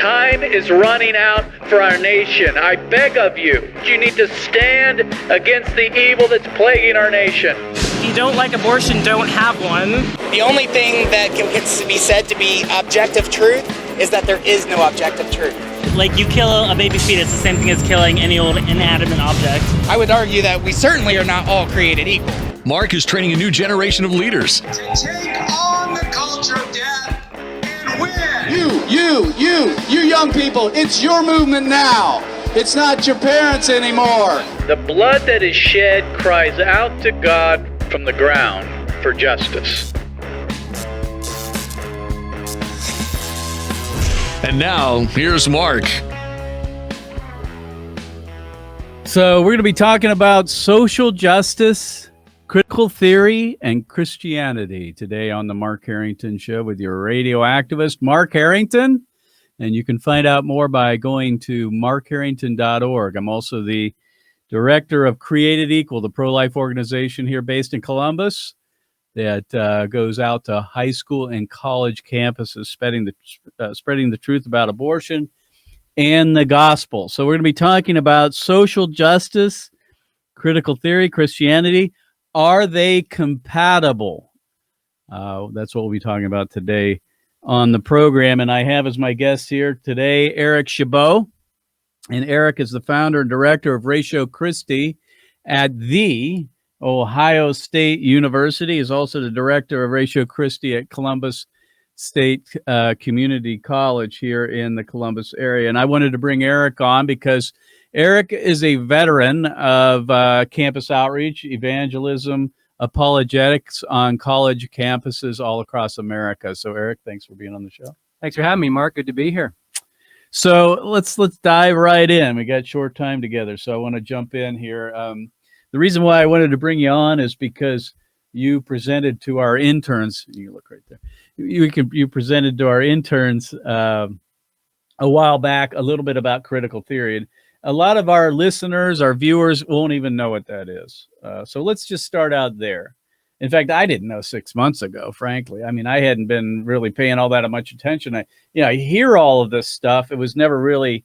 time is running out for our nation. I beg of you, you need to stand against the evil that's plaguing our nation. If you don't like abortion, don't have one. The only thing that can be said to be objective truth is that there is no objective truth. Like, you kill a baby fetus, the same thing as killing any old inanimate object. I would argue that we certainly are not all created equal. Mark is training a new generation of leaders. To take on the culture of death and win. You young people, it's your movement now. It's not your parents anymore. The blood that is shed cries out to God from the ground for justice. And now, here's Mark. So we're going to be talking about social justice, critical theory, and Christianity today on the Mark Harrington Show with your radio activist, Mark Harrington. And you can find out more by going to markharrington.org. I'm also the director of Created Equal, the pro-life organization here based in Columbus that goes out to high school and college campuses, spreading the truth about abortion and the gospel. So we're going to be talking about social justice, critical theory, Christianity. Are they compatible? That's what we'll be talking about today on the program. And I have as my guest here today, Eric Chabot. And Eric is the founder and director of Ratio Christi at the Ohio State University. Is also the director of Ratio Christi at Columbus State Community College here in the Columbus area. And I wanted to bring Eric on because Eric is a veteran of campus outreach, evangelism, apologetics on college campuses all across America. So Eric, thanks for being on the show. Thanks for having me, Mark. Good to be here. So let's dive right in. We got short time together, so I want to jump in here. The reason why I wanted to bring you on is because you presented to our interns. You look right there. You presented to our interns a while back a little bit about critical theory. And a lot of our listeners, our viewers, won't even know what that is. So let's just start out there. In fact, I didn't know 6 months ago, frankly. I mean, I hadn't been really paying all that much attention. I hear all of this stuff. It was never really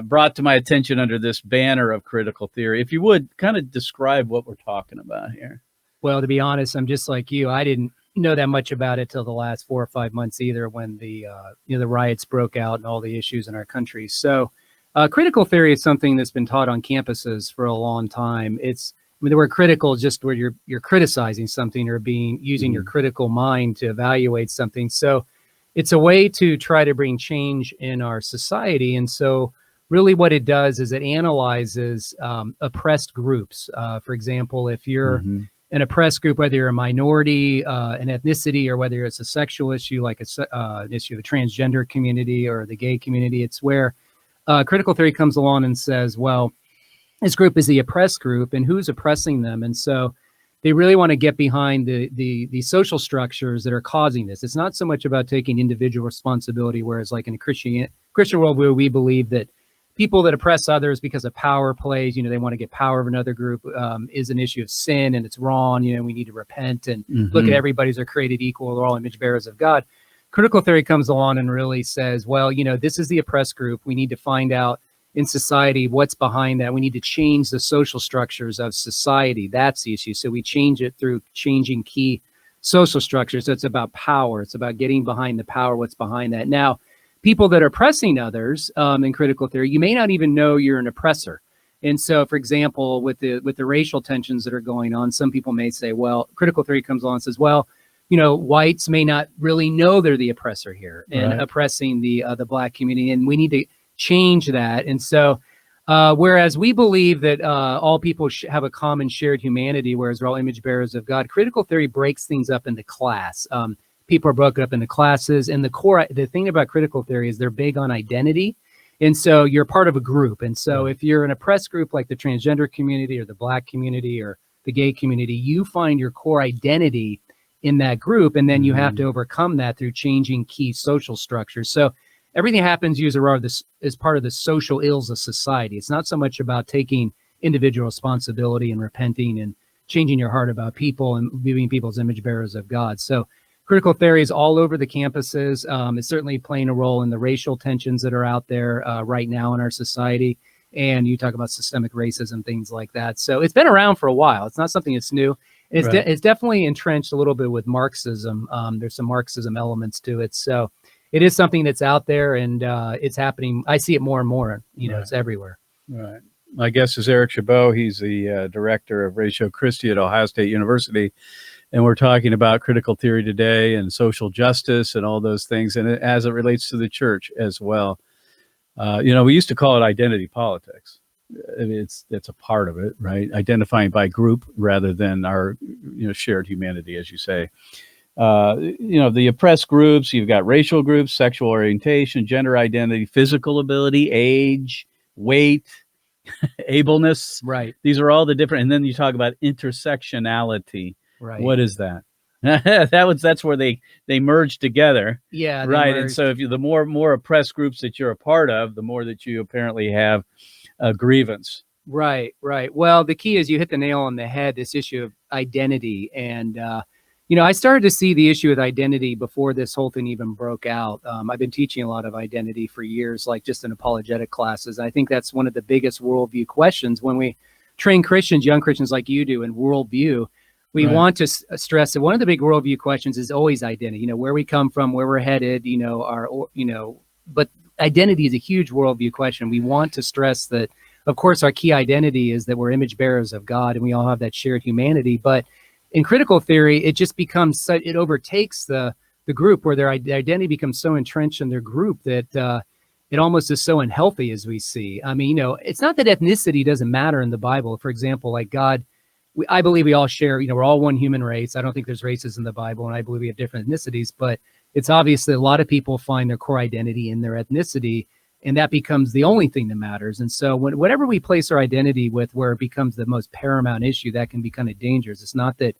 brought to my attention under this banner of critical theory. If you would kind of describe what we're talking about here. Well, to be honest, I'm just like you. I didn't know that much about it till the last 4 or 5 months either, when the riots broke out and all the issues in our country. So critical theory is something that's been taught on campuses for a long time. The word critical is just where you're criticizing something or using your critical mind to evaluate something. So it's a way to try to bring change in our society. And so really what it does is it analyzes oppressed groups. For example, if you're an oppressed group, whether you're a minority, an ethnicity, or whether it's a sexual issue, like an issue of the transgender community or the gay community, it's where critical theory comes along and says, well, this group is the oppressed group, and who's oppressing them? And so they really want to get behind the social structures that are causing this. It's not so much about taking individual responsibility, whereas like in a Christian worldview, we believe that people that oppress others because of power plays, they want to get power of another group, is an issue of sin, and it's wrong. We need to repent and look at everybody's are created equal. They're all image bearers of God. Critical theory comes along and really says, well, this is the oppressed group. We need to find out in society what's behind that. We need to change the social structures of society. That's the issue. So we change it through changing key social structures. So it's about power. It's about getting behind the power, what's behind that. Now, people that are oppressing others in critical theory, you may not even know you're an oppressor. And so, for example, with the racial tensions that are going on, some people may say, well, critical theory comes along and says, well, whites may not really know they're the oppressor here and oppressing the Black community, and we need to change that. And so, whereas we believe that all people have a common shared humanity, whereas we're all image bearers of God, critical theory breaks things up into class. People are broken up into classes, and the thing about critical theory is they're big on identity. And so you're part of a group. And so if you're an oppressed group like the transgender community or the Black community or the gay community, you find your core identity in that group, and then you have to overcome that through changing key social structures. So everything happens as part of the social ills of society. It's not so much about taking individual responsibility and repenting and changing your heart about people and being people's image bearers of God. So critical theory is all over the campuses. It's certainly playing a role in the racial tensions that are out there right now in our society. And you talk about systemic racism, things like that. So it's been around for a while. It's not something that's new. It's, it's definitely entrenched a little bit with Marxism. There's some Marxism elements to it. So it is something that's out there, and it's happening. I see it more and more. You know, it's everywhere. Right. My guest is Eric Chabot. He's the director of Ratio Christi at Ohio State University. And we're talking about critical theory today and social justice and all those things, and as it relates to the church as well. You know, we used to call it identity politics. I mean, it's a part of it, right? Identifying by group rather than our, you know, shared humanity, as you say. You know, the oppressed groups, you've got racial groups, sexual orientation, gender identity, physical ability, age, weight, ableness. Right. These are all the different, and then you talk about intersectionality. Right. What is that? That's where they merge together. Yeah. Right. And so if you, the more oppressed groups that you're a part of, the more that you apparently have a grievance. Right. Right. Well, the key is you hit the nail on the head, this issue of identity. And, you know, I started to see the issue with identity before this whole thing even broke out. I've been teaching a lot of identity for years, like just in apologetic classes. I think that's one of the biggest worldview questions when we train Christians, young Christians like you do, in worldview. We want to stress that one of the big worldview questions is always identity, you know, where we come from, where we're headed, you know, but identity is a huge worldview question. We want to stress that, of course, our key identity is that we're image bearers of God and we all have that shared humanity. But in critical theory, it just becomes, it overtakes the group where their identity becomes so entrenched in their group that it almost is so unhealthy, as we see. I mean, you know, it's not that ethnicity doesn't matter in the Bible. For example, like God, I believe we all share, you know, we're all one human race. I don't think there's races in the Bible, and I believe we have different ethnicities, but it's obvious that a lot of people find their core identity in their ethnicity, and that becomes the only thing that matters. And so whatever we place our identity with, where it becomes the most paramount issue, that can be kind of dangerous. It's not that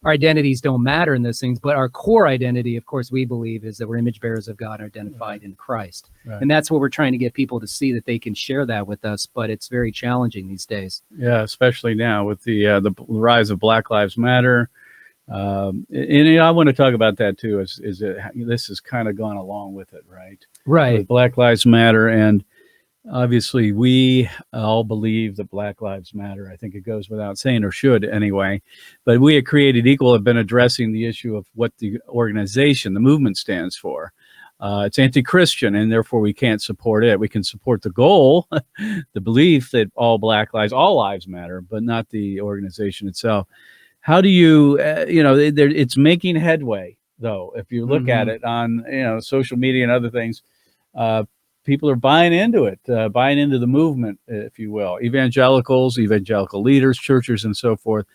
our identities don't matter in those things, but our core identity, of course, we believe is that we're image bearers of God identified in Christ. Right. And that's what we're trying to get people to see, that they can share that with us, but it's very challenging these days. Yeah, especially now with the rise of Black Lives Matter. And you know, I want to talk about that too, is this has kind of gone along with it, right? Right. With Black Lives Matter, and obviously we all believe that Black Lives Matter. I think it goes without saying, or should anyway. But we at Created Equal have been addressing the issue of what the organization, the movement, stands for. It's anti-Christian, and therefore we can't support it. We can support the goal, the belief that all lives matter, but not the organization itself. How do you, you know, it's making headway, though. If you look at it on, you know, social media and other things, people are buying into it, buying into the movement, if you will. Evangelicals, evangelical leaders, churches, and so forth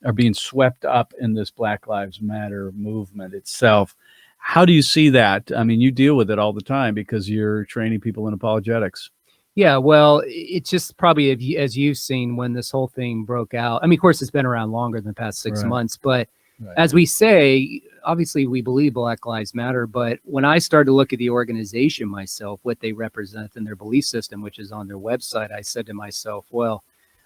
are being swept up in this Black Lives Matter movement itself. How do you see that? I mean, you deal with it all the time because you're training people in apologetics. Yeah, well, it's just probably, as you've seen, when this whole thing broke out. I mean, of course, it's been around longer than the past 6 months, but as we say, obviously we believe Black Lives Matter, but when I started to look at the organization myself, what they represent and their belief system, which is on their website, I said to myself, well,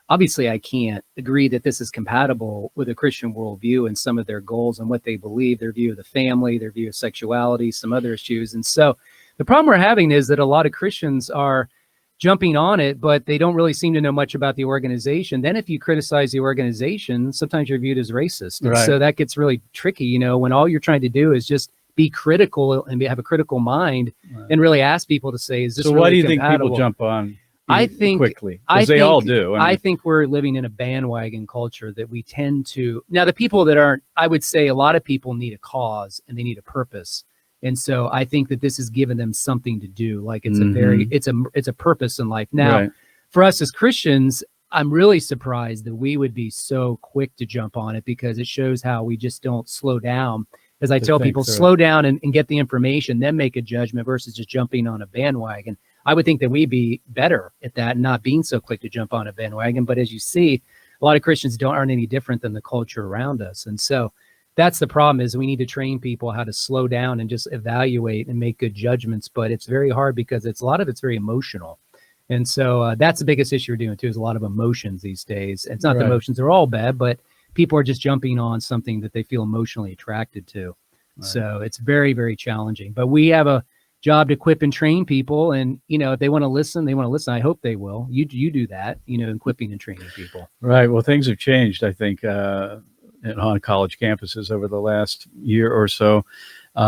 obviously I can't agree that this is compatible with a Christian worldview and some of their goals and what they believe, their view of the family, their view of sexuality, some other issues. And so the problem we're having is that a lot of Christians are jumping on it, but they don't really seem to know much about the organization. Then if you criticize the organization, sometimes you're viewed as racist. And so that gets really tricky, you know, when all you're trying to do is just be critical and have a critical mind and really ask people to say, is this really why do you compatible? think people jump on I think quickly? Because they all do. I think we're living in a bandwagon culture that we tend to, now the people that aren't, I would say a lot of people need a cause and they need a purpose. And so I think that this has given them something to do. Like it's it's a purpose in life. Now, for us as Christians, I'm really surprised that we would be so quick to jump on it, because it shows how we just don't slow down. As I tell people, slow down and get the information, then make a judgment versus just jumping on a bandwagon. I would think that we'd be better at that, not being so quick to jump on a bandwagon. But as you see, a lot of Christians aren't any different than the culture around us. And so that's the problem, is we need to train people how to slow down and just evaluate and make good judgments. But it's very hard because a lot of it's very emotional. And so that's the biggest issue we're doing too, is a lot of emotions these days. It's not that emotions are all bad, but people are just jumping on something that they feel emotionally attracted to. So it's very, very challenging. But we have a job to equip and train people. And, if they want to listen, they want to listen. I hope they will. You do that, equipping and training people. Right. Well, things have changed, I think, on college campuses over the last year or so.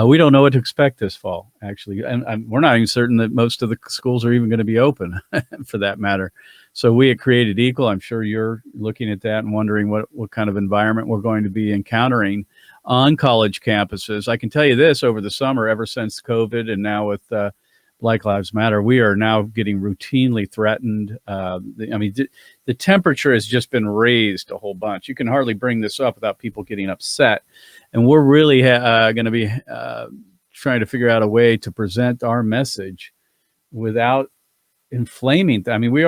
We don't know what to expect this fall, actually. And we're not even certain that most of the schools are even going to be open for that matter. So we at Created Equal, I'm sure you're looking at that and wondering what kind of environment we're going to be encountering on college campuses. I can tell you this, over the summer, ever since COVID and now with Black Lives Matter, we are now getting routinely threatened. The temperature has just been raised a whole bunch. You can hardly bring this up without people getting upset. And we're really going to be trying to figure out a way to present our message without inflaming. We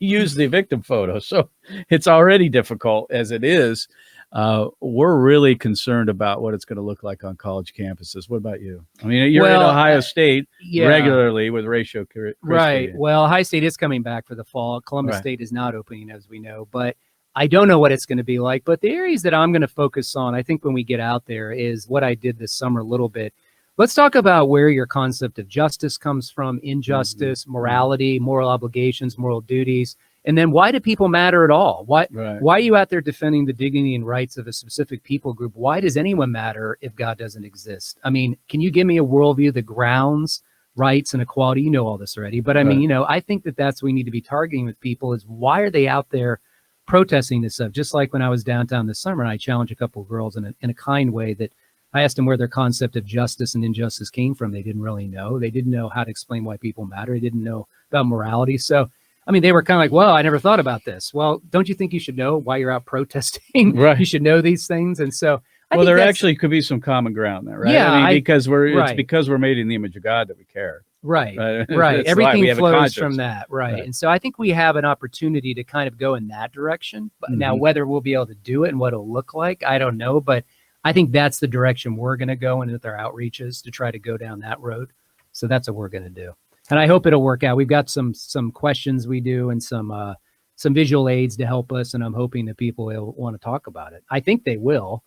use the victim photo, so it's already difficult as it is. We're really concerned about what it's going to look like on college campuses. What about you? You're at Ohio State regularly with Ratio Christi. Right. Well, Ohio State is coming back for the fall. Columbus State is not opening, as we know, but I don't know what it's going to be like. But the areas that I'm going to focus on, I think when we get out there, is what I did this summer a little bit. Let's talk about where your concept of justice comes from, injustice, morality, moral obligations, moral duties. And then why do people matter at all? Why are you out there defending the dignity and rights of a specific people group? Why does anyone matter if God doesn't exist? Can you give me a worldview that grounds rights and equality? You know all this already. But I think that's what we need to be targeting with people is why are they out there protesting this stuff? Just like when I was downtown this summer, and I challenged a couple of girls in a kind way that I asked them where their concept of justice and injustice came from. They didn't really know. They didn't know how to explain why people matter. They didn't know about morality. So they were kind of like, well, I never thought about this. Well, don't you think you should know why you're out protesting? Right. You should know these things. And so there actually could be some common ground there, right? Yeah, because it's because we're made in the image of God that we care. Right. It's Everything flows from that. that. Right. And so I think we have an opportunity to kind of go in that direction. But now whether we'll be able to do it and what it'll look like, I don't know. But I think that's the direction we're going to go in with our outreaches to try to go down that road. So that's what we're going to do. And I hope it'll work out. We've got some questions we do and some visual aids to help us. And I'm hoping that people will want to talk about it. I think they will,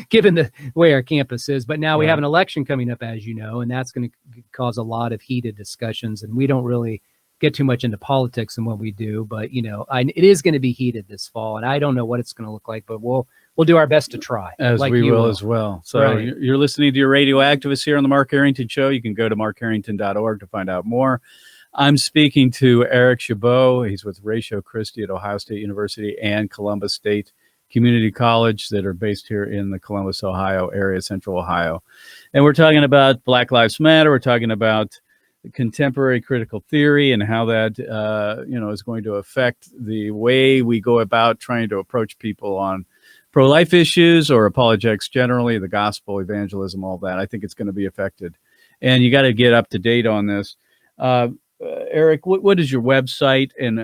given the way our campus is. But now we have an election coming up, as you know, and that's going to cause a lot of heated discussions. And we don't really get too much into politics in what we do. But, it is going to be heated this fall. And I don't know what it's going to look like, but we'll do our best to try. As we will as well. So you're listening to your radio activist here on the Mark Harrington Show. You can go to markharrington.org to find out more. I'm speaking to Eric Chabot. He's with Ratio Christi at Ohio State University and Columbus State Community College that are based here in the Columbus, Ohio area, Central Ohio. And we're talking about Black Lives Matter. We're talking about contemporary critical theory and how that is going to affect the way we go about trying to approach people on pro-life issues or apologetics generally, the gospel, evangelism, all that. I think it's going to be affected. And you got to get up to date on this. Eric, what is your website? And,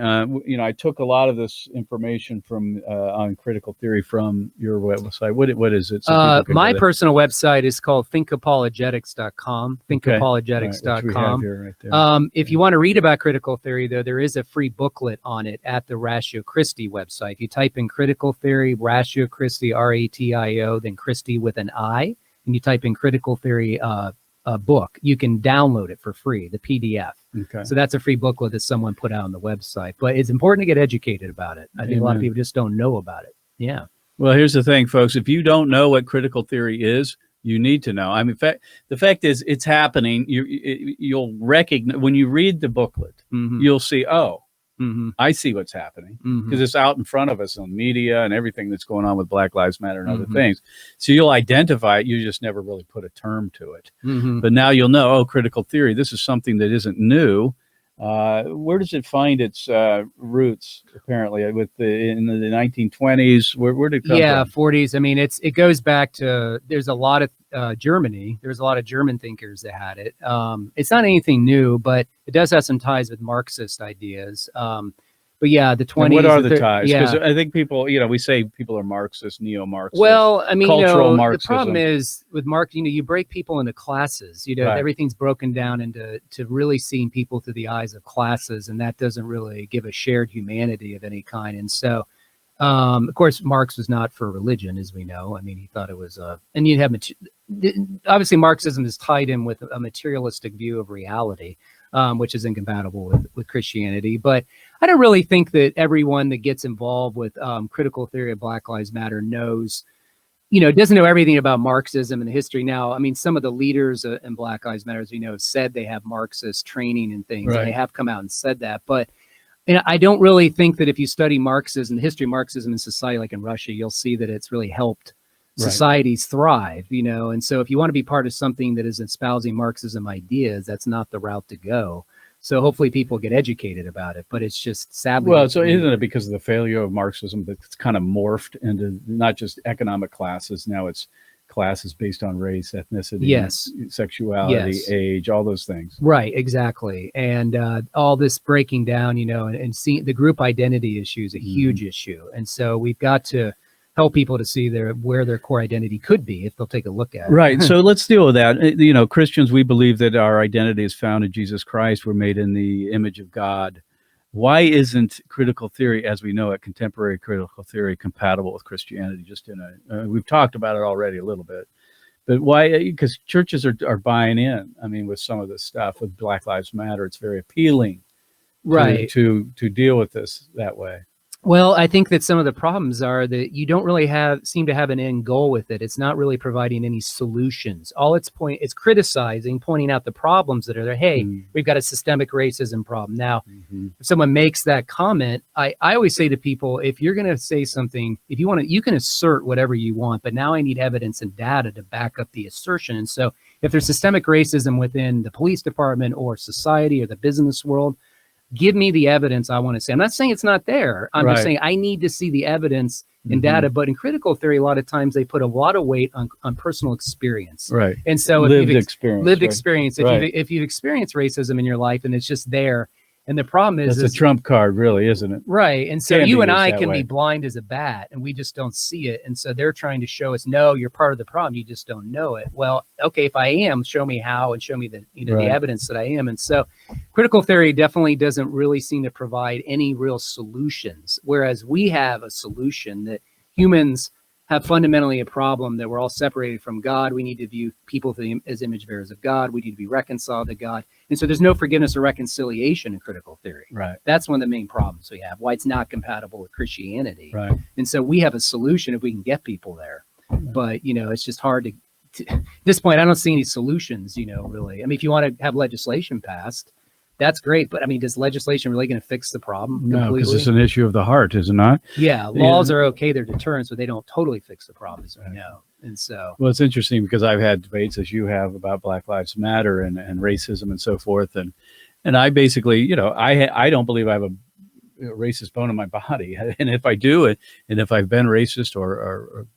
I took a lot of this information from on critical theory from your website. What is it? So my personal website is called thinkapologetics.com, thinkapologetics.com. Right, if you want to read about critical theory, though, there is a free booklet on it at the Ratio Christi website. If you type in critical theory, Ratio Christi, RATIO, then Christi with an I, and you type in critical theory book, you can download it for free, the PDF. Okay. So that's a free booklet that someone put out on the website. But it's important to get educated about it. I think a lot of people just don't know about it. Yeah. Well, here's the thing, folks. If you don't know what critical theory is, you need to know. The fact is, it's happening. You'll recognize when you read the booklet. You'll see, I see what's happening because it's out in front of us on media and everything that's going on with Black Lives Matter and other things. So you'll identify it. You just never really put a term to it. But now you'll know, critical theory, this is something that isn't new. Where does it find its roots, apparently, in the 1920s? Where did it come from? 40s. It goes back to, there's a lot of Germany. There's a lot of German thinkers that had it. It's not anything new, but it does have some ties with Marxist ideas. But yeah, the 20s. And what are the ties? Because Yeah. I think people, we say people are Marxist, neo-Marxist. Well, cultural the Marxism. problem is with Marx, you break people into classes. Right. Everything's broken down into really seeing people through the eyes of classes, and that doesn't really give a shared humanity of any kind. And so, Of course, Marx was not for religion, as we know. I mean, he thought it was and you have obviously Marxism is tied in with a materialistic view of reality, which is incompatible with Christianity. But I don't really think that everyone that gets involved with critical theory of Black Lives Matter knows, doesn't know everything about Marxism and the history. Now, I mean, some of the leaders in Black Lives Matter, as we know, have said they have Marxist training and things, and they have come out and said that. But I don't really think that if you study Marxism, the history of Marxism in society, like in Russia, you'll see that it's really helped societies thrive, and so if you want to be part of something that is espousing Marxism ideas, that's not the route to go. So hopefully people get educated about it, but it's just sadly. Well, so isn't it because of the failure of Marxism that's kind of morphed into not just economic classes, now it's classes based on race, ethnicity, sexuality, age, all those things. Right, exactly. And all this breaking down, and seeing the group identity issue is a huge issue. And so we've got to help people to see where their core identity could be if they'll take a look at it. Right. So let's deal with that. Christians, we believe that our identity is found in Jesus Christ. We're made in the image of God. Why isn't critical theory, as we know it, contemporary critical theory, compatible with Christianity? Just we've talked about it already a little bit, but why? Because churches are buying in. I mean, with some of this stuff with Black Lives Matter, it's very appealing, right, to deal with this that way. Well, I think that some of the problems are that you don't really seem to have an end goal with it. It's not really providing any solutions. All it's criticizing, pointing out the problems that are there. Hey, we've got a systemic racism problem. Now, if someone makes that comment, I always say to people, if you're going to say something, if you want to, you can assert whatever you want, but now I need evidence and data to back up the assertion. And so if there's systemic racism within the police department or society or the business world, give me the evidence I want to see. I'm not saying it's not there. I'm just saying I need to see the evidence and data. But in critical theory, a lot of times they put a lot of weight on personal experience. Right. And so lived experience. If you've experienced racism in your life and it's just there, and the problem is that's a trump card, really, isn't it? Right. And so you and I can be blind as a bat and we just don't see it. And so they're trying to show us, no, you're part of the problem. You just don't know it. Well, okay, if I am, show me how and show me the evidence that I am. And so critical theory definitely doesn't really seem to provide any real solutions, whereas we have a solution that humans have fundamentally a problem, that we're all separated from God. We need to view people as image bearers of God. We need to be reconciled to God. And so there's no forgiveness or reconciliation in critical theory. Right. That's one of the main problems we have, why it's not compatible with Christianity. Right. And so we have a solution if we can get people there. But, it's just hard to at this point, I don't see any solutions, really. I mean, if you want to have legislation passed, that's great. But I mean, is legislation really going to fix the problem completely? No, because it's an issue of the heart, is it not? Yeah, laws are okay. They're deterrents, but they don't totally fix the problem, as we know. And so, well, it's interesting because I've had debates, as you have, about Black Lives Matter and racism and so forth. And I basically, I don't believe I have a racist bone in my body. And if I do, and if I've been racist or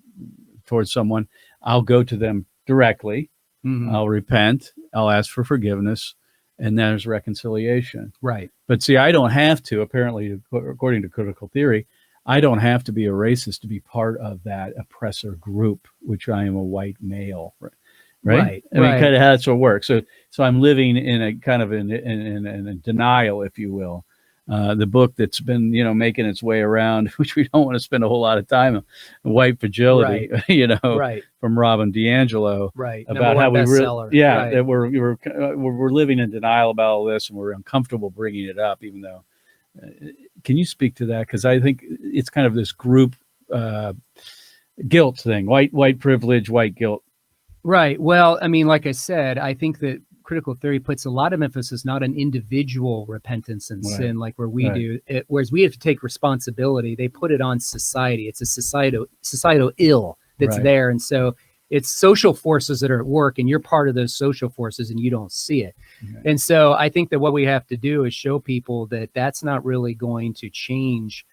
towards someone, I'll go to them directly. I'll repent. I'll ask for forgiveness. And there's reconciliation. Right. But see, I don't have to, apparently, according to critical theory, I don't have to be a racist to be part of that oppressor group, which I am a white male. Right. I mean, kind of how that's what works. So I'm living in a kind of in denial, if you will. The book that's been, making its way around, which we don't want to spend a whole lot of time on, White Fragility, from Robin DiAngelo, about how we that we're living in denial about all this, and we're uncomfortable bringing it up, even though. Can you speak to that? Because I think it's kind of this group guilt thing, white privilege, white guilt. Right. Well, I mean, like I said, I think that critical theory puts a lot of emphasis not on individual repentance and sin like where we do it, whereas we have to take responsibility. They put it on society. It's a societal ill that's there. And so it's social forces that are at work, and you're part of those social forces and you don't see it. And so I think that what we have to do is show people that that's not really going to change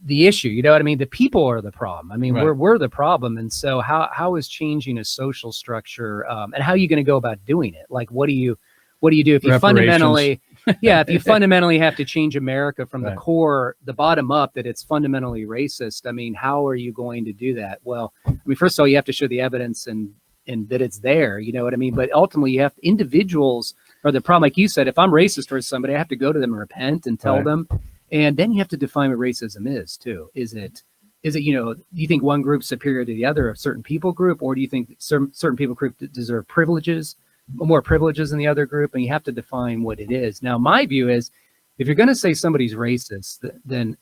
the issue. You know what I mean? The people are the problem. I mean, we're the problem. And so how is changing a social structure and how are you going to go about doing it? Like, what do you do if you fundamentally, if you fundamentally have to change America from the core, the bottom up, that it's fundamentally racist? I mean, how are you going to do that? Well, I mean, first of all, you have to show the evidence and that it's there, you know what I mean? But ultimately you have individuals are the problem. Like you said, if I'm racist towards somebody, I have to go to them and repent and tell them. And then you have to define what racism is too. Is it, do you think one group's superior to the other, a certain people group, or do you think certain people group deserve privileges, more privileges than the other group? And you have to define what it is. Now, my view is, if you're going to say somebody's racist, then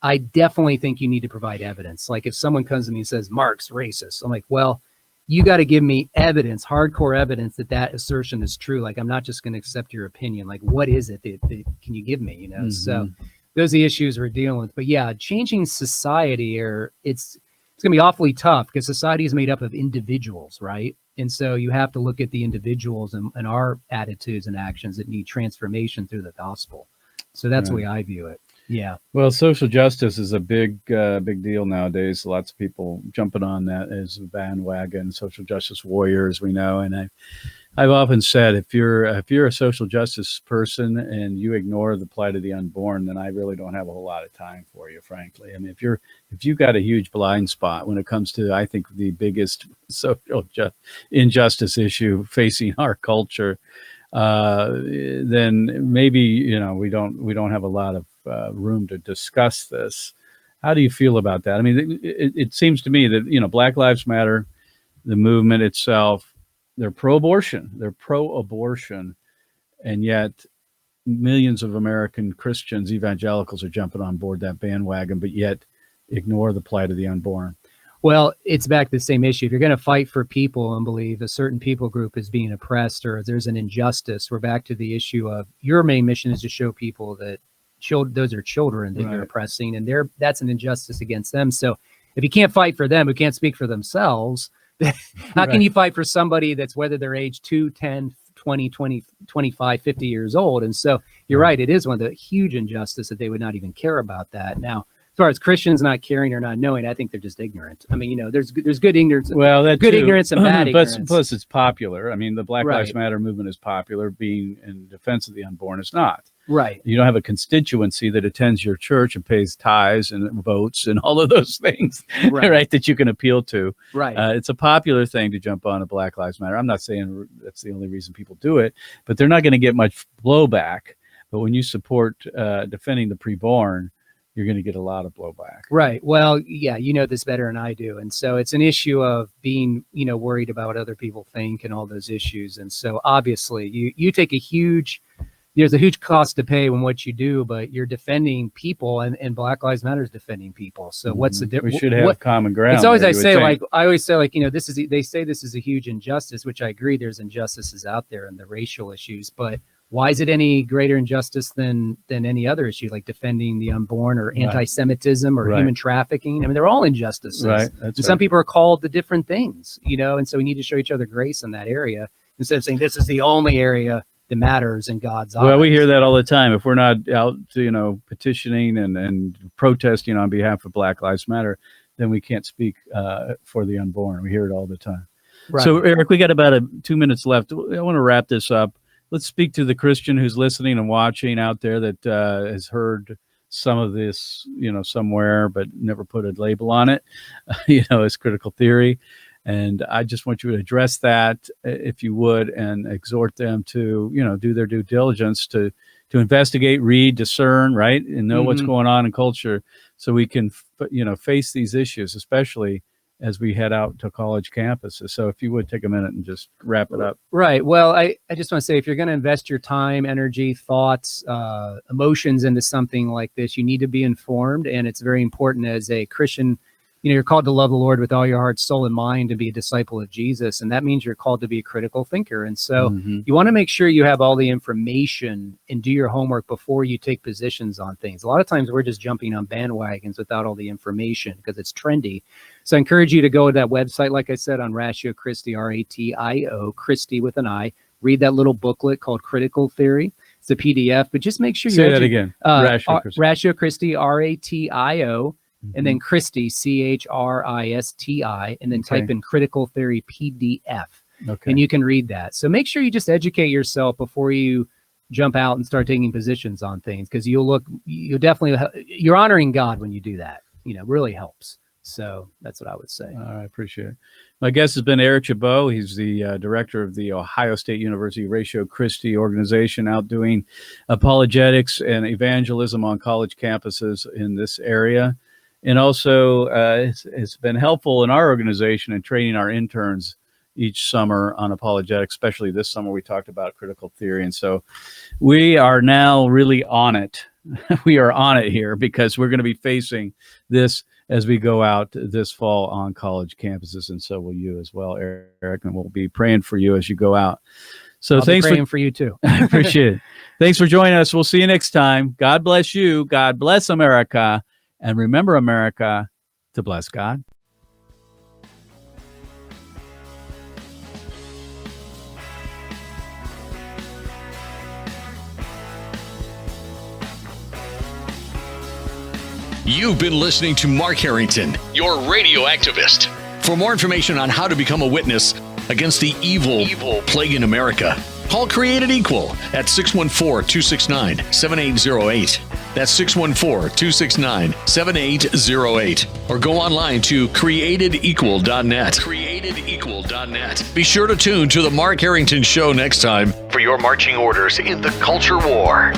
I definitely think you need to provide evidence. Like if someone comes to me and says, Mark's racist, I'm like, well, you got to give me evidence, hardcore evidence that assertion is true. Like, I'm not just going to accept your opinion. Like, what is it that can you give me, So those are the issues we're dealing with. But yeah, changing society, it's going to be awfully tough because society is made up of individuals, right? And so you have to look at the individuals and our attitudes and actions that need transformation through the gospel. So that's the way I view it. Yeah. Well, social justice is a big deal nowadays. Lots of people jumping on that as a bandwagon, social justice warriors, we know. And I've often said, if you're a social justice person and you ignore the plight of the unborn, then I really don't have a whole lot of time for you, frankly. I mean, if you've got a huge blind spot when it comes to, I think, the biggest social injustice issue facing our culture, then maybe we don't have a lot of room to discuss this. How do you feel about that? I mean, it seems to me that Black Lives Matter, the movement itself, they're pro-abortion, and yet millions of American Christians, evangelicals, are jumping on board that bandwagon, but yet ignore the plight of the unborn. Well, it's back to the same issue. If you're going to fight for people and believe a certain people group is being oppressed or there's an injustice, we're back to the issue of your main mission is to show people that those are children that you're oppressing, and that's an injustice against them. So if you can't fight for them, who can't speak for themselves, how can you fight for somebody that's, whether they're age 2, 10, 20, 25, 50 years old? And so you're right. It is one of the huge injustice that they would not even care about that. Now, as far as Christians not caring or not knowing, I think they're just ignorant. I mean, there's good ignorance. Well, that's good ignorance and bad ignorance. Plus, it's popular. I mean, the Black Lives Matter movement is popular. Being in defense of the unborn is not. Right. You don't have a constituency that attends your church and pays tithes and votes and all of those things, right, that you can appeal to. Right. It's a popular thing to jump on a Black Lives Matter. I'm not saying that's the only reason people do it, but they're not going to get much blowback. But when you support defending the preborn, you're going to get a lot of blowback. Right. Well, yeah, you know this better than I do. And so it's an issue of being, worried about what other people think and all those issues. And so obviously you take there's a huge cost to pay when what you do, but you're defending people, and Black Lives Matter is defending people. So what's the difference? We should have common ground. It's always, I always say, they say this is a huge injustice, which I agree. There's injustices out there and the racial issues, but why is it any greater injustice than any other issue, like defending the unborn or anti-Semitism or human trafficking? I mean, they're all injustices. Right. Some people are called the different things, and so we need to show each other grace in that area instead of saying this is the only area that matters in God's eyes. Well, we hear that all the time. If we're not out, petitioning and protesting on behalf of Black Lives Matter, then we can't speak for the unborn. We hear it all the time. Right. So, Eric, we got about 2 minutes left. I want to wrap this up. Let's speak to the Christian who's listening and watching out there that has heard some of this, somewhere, but never put a label on it, as critical theory. And I just want you to address that, if you would, and exhort them to, do their due diligence to investigate, read, discern, right, and know what's going on in culture, so we can, face these issues, especially as we head out to college campuses. So if you would take a minute and just wrap it up. Right. Well, I just want to say, if you're going to invest your time, energy, thoughts, emotions into something like this, you need to be informed. And it's very important as a Christian. You're called to love the Lord with all your heart, soul, and mind, to be a disciple of Jesus. And that means you're called to be a critical thinker. And so you want to make sure you have all the information and do your homework before you take positions on things. A lot of times we're just jumping on bandwagons without all the information because it's trendy. So I encourage you to go to that website, like I said, on Ratio Christi, R-A-T-I-O, Christi with an I. Read that little booklet called Critical Theory. It's a PDF, but just make sure you say that again. Ratio Christi, R-A-T-I-O. And then Christi, C-H-R-I-S-T-I, and then type in Critical Theory PDF, and you can read that. So make sure you just educate yourself before you jump out and start taking positions on things, because you're honoring God when you do that. Really helps. So that's what I would say. I appreciate it. My guest has been Eric Chabot. He's the director of the Ohio State University Ratio Christi organization, out doing apologetics and evangelism on college campuses in this area. And also it's been helpful in our organization in training our interns each summer on apologetics, especially this summer we talked about critical theory. And so we are now really on it. We are on it here because we're going to be facing this as we go out this fall on college campuses, and so will you as well, Eric, and we'll be praying for you as you go out. So I'll thanks be praying for you too. I appreciate it. Thanks for joining us. We'll see you next time. God bless you. God bless America. And remember, America, to bless God. You've been listening to Mark Harrington, your radio activist. For more information on how to become a witness against the evil plaguing America, call Created Equal at 614-269-7808. That's 614-269-7808. Or go online to createdequal.net. Createdequal.net. Be sure to tune to the Mark Harrington Show next time for your marching orders in the culture war.